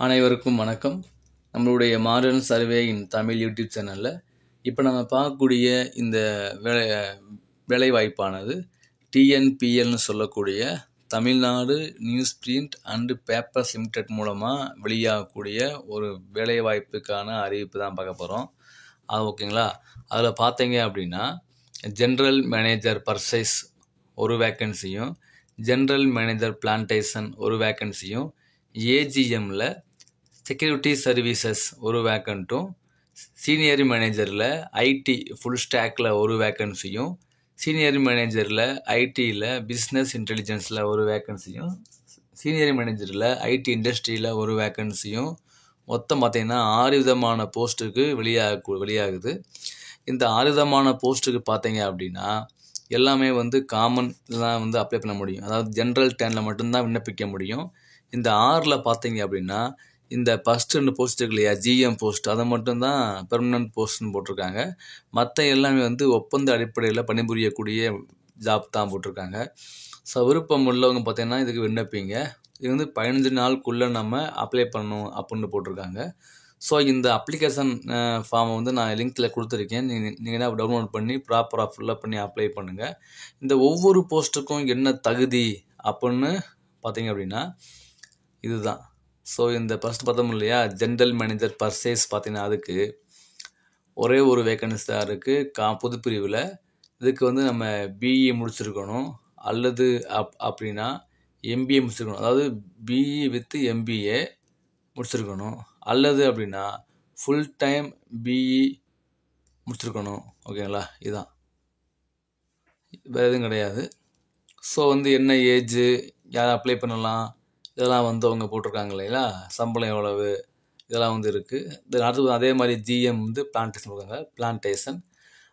அனைவருக்கும் வணக்கம். நம்மளுடைய மாடர்ன் சர்வேயின் தமிழ் யூடியூப் சேனலில் இப்போ நம்ம பார்க்கக்கூடிய இந்த வேலைவாய்ப்பானது டிஎன்பிஎல்னு சொல்லக்கூடிய Tamil Nadu news print and papers limited மூலமாக வெளியாகக்கூடிய ஒரு வேலைவாய்ப்புக்கான அறிவிப்பு தான் பார்க்க போகிறோம். அது ஓகேங்களா. அதில் பார்த்தீங்க அப்படின்னா ஜென்ரல் மேனேஜர் பர்சேஸ் ஒரு வேக்கன்சியும், ஜென்ரல் மேனேஜர் பிளான்டேஷன் ஒரு வேக்கன்சியும், ஏஜிஎம்மில் செக்யூரிட்டி சர்வீசஸ் ஒரு வேக்கண்ட்டும், சீனியர் மேனேஜரில் ஐடி ஃபுல் ஸ்டாக்கில் ஒரு வேக்கன்சியும், சீனியர் மேனேஜரில் ஐடியில் பிஸ்னஸ் இன்டெலிஜென்ஸில் ஒரு வேக்கன்சியும், சீனியர் மேனேஜரில் ஐடி இண்டஸ்ட்ரியில் ஒரு வேக்கன்சியும், மொத்தம் பார்த்திங்கன்னா 6 விதமான போஸ்ட்டுக்கு வெளியாகுது. இந்த 6 விதமான போஸ்ட்டுக்கு பார்த்தீங்க அப்படின்னா எல்லாமே காமன் தான் அப்ளை பண்ண முடியும். அதாவது ஜென்ரல் டேனில் மட்டும்தான் விண்ணப்பிக்க முடியும். இந்த 6ல் பார்த்தீங்க அப்படின்னா இந்த ஃபஸ்ட்டு 2 போஸ்ட் இருக்கு இல்லையா, ஜிஎம் போஸ்ட், அதை மட்டும்தான் பெர்மனன்ட் போஸ்ட்னு போட்டிருக்காங்க. மற்ற எல்லாமே ஒப்பந்த அடிப்படையில் பணிபுரியக்கூடிய ஜாப் தான் போட்டிருக்காங்க. ஸோ விருப்பம் உள்ளவங்க பார்த்தீங்கன்னா இதுக்கு விண்ணப்பிங்க. இது 15 நாளுக்குள்ளே நம்ம அப்ளை பண்ணணும் அப்படின்னு போட்டிருக்காங்க. ஸோ இந்த அப்ளிகேஷன் ஃபார்மை நான் லிங்க்கில் கொடுத்துருக்கேன். நீங்கள் தான் டவுன்லோட் பண்ணி ப்ராப்பராக ஃபில்லப் பண்ணி அப்ளை பண்ணுங்கள். இந்த ஒவ்வொரு போஸ்ட்டுக்கும் என்ன தகுதி அப்படின்னு பார்த்தீங்க அப்படின்னா இதுதான். ஸோ இந்த ஃபஸ்ட்டு பார்த்தோம் இல்லையா, ஜென்ரல் மேனேஜர் பர்சேஸ் பார்த்தீங்கன்னா அதுக்கு ஒரே ஒரு வேக்கன்சி தான் இருக்குது பொது பிரிவில். இதுக்கு நம்ம பிஇ முடிச்சிருக்கணும், அல்லது அப்படின்னா எம்பிஏ முடிச்சிருக்கணும். அதாவது பிஇ வித் எம்பிஏ முடிச்சிருக்கணும், அல்லது அப்படின்னா ஃபுல் டைம் பிஇ முடிச்சிருக்கணும். ஓகேங்களா, இதுதான், வேறு எதுவும் கிடையாது. ஸோ என்ன ஏஜு, யார் அப்ளை பண்ணலாம், இதெல்லாம் அவங்க போட்டிருக்காங்க இல்லைங்களா, சம்பளம் எவ்வளவு, இதெல்லாம் இருக்குது. அடுத்து அதே மாதிரி ஜிஎம் பிளான்டேஷன் கொடுக்காங்க, பிளான்டேஷன்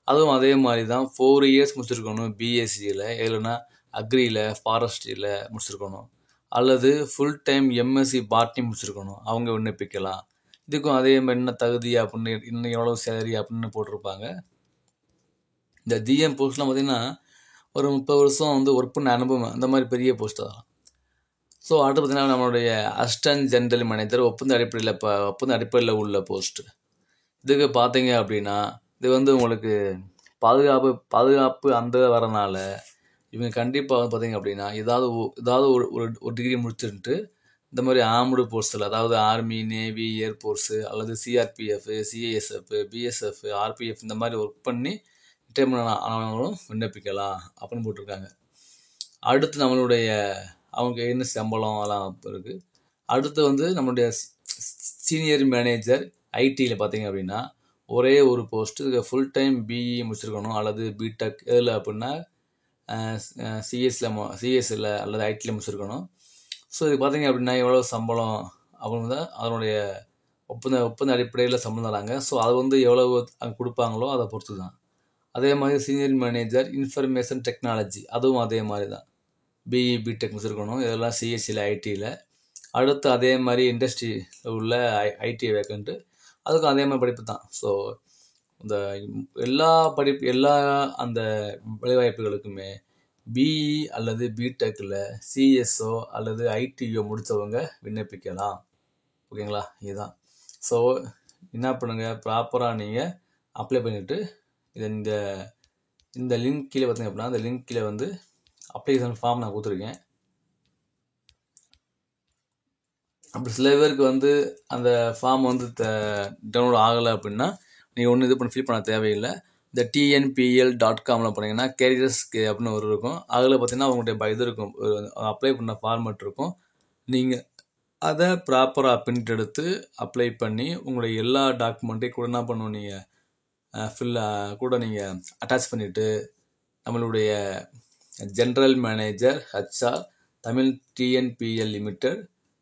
அதுவும் அதே மாதிரி தான் 4 இயர்ஸ் முடிச்சிருக்கணும் பிஎஸ்சியில், இல்லைன்னா அக்ரியில் ஃபாரஸ்ட்ரியில் முடிச்சிருக்கணும், அல்லது ஃபுல் டைம் எம்எஸ்சி பாட்னி முடிச்சிருக்கணும், அவங்க விண்ணப்பிக்கலாம். இதுக்கும் அதே மாதிரி என்ன தகுதி அப்படின்னு, இன்னும் எவ்வளோ சேலரி அப்படின்னு போட்டிருப்பாங்க. இந்த ஜிஎம் போஸ்ட்லாம் பார்த்திங்கன்னா ஒரு 30 வருஷம் ஒர்க் பண்ண அனுபவம், அந்த மாதிரி பெரிய போஸ்ட் தான். ஸோ அடுத்து பார்த்திங்கன்னா நம்மளுடைய அசிஸ்டன்ட் ஜென்ரல் மேனேஜர் ஒப்பந்த அடிப்படையில் உள்ள போஸ்ட்டு. இதுக்கு பார்த்தீங்க அப்படின்னா இது உங்களுக்கு பாதுகாப்பு அந்த வரனால இவங்க கண்டிப்பாக பார்த்தீங்க அப்படின்னா ஏதாவது ஒரு டிகிரி முடிச்சுட்டு இந்த மாதிரி ஆர்ம்டு போஸ்ட்டில், அதாவது ஆர்மி, நேவி, ஏர்ஃபோர்ஸு, அல்லது சிஆர்பிஎஃப், சிஐஎஸ்எஃப், பிஎஸ்எஃப், ஆர்பிஎஃப் இந்த மாதிரி ஒர்க் பண்ணி ரிட்டைர்மெண்ட் ஆனவங்களும் விண்ணப்பிக்கலாம் அப்படின்னு போட்டிருக்காங்க. அடுத்து நம்மளுடைய அவங்க என்ன சம்பளம் அதெல்லாம் இருக்குது. அடுத்து நம்மளுடைய சீனியர் மேனேஜர் ஐடியில் பார்த்தீங்க அப்படின்னா ஒரே ஒரு போஸ்ட்டு, ஃபுல் டைம் பிஇ முடிச்சிருக்கணும், அல்லது பிடெக் இதில் அப்படின்னா சிஎஸ்சியில் அல்லது ஐடியில் முடிச்சிருக்கணும். ஸோ இது பார்த்தீங்க அப்படின்னா எவ்வளோ சம்பளம் அப்படின்னு தான் அதனுடைய ஒப்பந்த அடிப்படையில் சம்பளம் தராங்க. ஸோ அது எவ்வளவு அங்கே கொடுப்பாங்களோ அதை பொறுத்து தான். அதே மாதிரி சீனியர் மேனேஜர் இன்ஃபர்மேஷன் டெக்னாலஜி, அதுவும் அதே மாதிரி தான் பிஇ பிடெக் முடிச்சிருக்கணும், இதெல்லாம் சிஎஸ்சியில் ஐடியில். அடுத்து அதே மாதிரி இண்டஸ்ட்ரியில் உள்ள ஐடி வேக்கண்ட்டு, அதுக்கும் அதே மாதிரி படிப்பு தான். ஸோ இந்த எல்லா அந்த வேலைவாய்ப்புகளுக்குமே பிஇ அல்லது பிடெக்கில் சிஎஸ்ஓ அல்லது ஐடிஓ முடித்தவங்க விண்ணப்பிக்கலாம். ஓகேங்களா, இதுதான். ஸோ என்ன பண்ணுங்கள், ப்ராப்பராக நீங்கள் அப்ளை பண்ணிவிட்டு இந்த லிங்க் கீழே பார்த்தீங்க அப்படின்னா அந்த லிங்க் கீழே அப்ளிகேஷன் ஃபார்ம் நான் கொடுத்துருக்கேன். அப்படி சில பேருக்கு அந்த ஃபார்ம் டவுன்லோட் ஆகலை அப்படின்னா நீங்கள் ஒன்றும் இது ஃபில் பண்ண தேவையில்லை. இந்த TNPL.com போனீங்கன்னா கேரியர்ஸ்க்கு அப்படின்னு ஒரு இருக்கும். அதில் பார்த்தீங்கன்னா அவங்களுடைய இது இருக்கும், அப்ளை பண்ண ஃபார்மேட் இருக்கும். நீங்கள் அதை ப்ராப்பராக பிரிண்ட் எடுத்து அப்ளை பண்ணி உங்களுடைய எல்லா டாக்குமெண்ட்டையும் கூட என்ன பண்ணணும், நீங்கள் கூட நீங்கள் அட்டாச் பண்ணிவிட்டு நம்மளுடைய general manager HR Tamil TNPL limited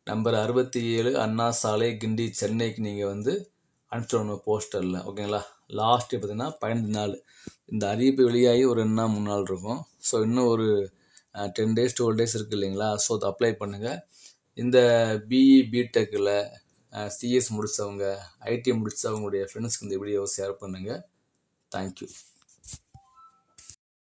number 67 அண்ணா சாலை, கிண்டி, சென்னைக்கு நீங்கள் அனுப்பிச்சிடணும் போஸ்டரில். ஓகேங்களா, லாஸ்ட்டு பார்த்தீங்கன்னா 15 நாள். இந்த அறிவிப்பு வெளியாகி ஒரு 2 நாள் 3 நாள் இருக்கும். ஸோ இன்னும் ஒரு 10 days 12 days இருக்குது இல்லைங்களா. ஸோ அதை அப்ளை பண்ணுங்கள். இந்த பிஇ பிடெக்கில் சிஎஸ் முடித்தவங்க, ஐடி முடித்தவங்களுடைய ஃப்ரெண்ட்ஸ்க்கு இந்த வீடியோவை ஷேர் பண்ணுங்கள். தேங்க்யூ.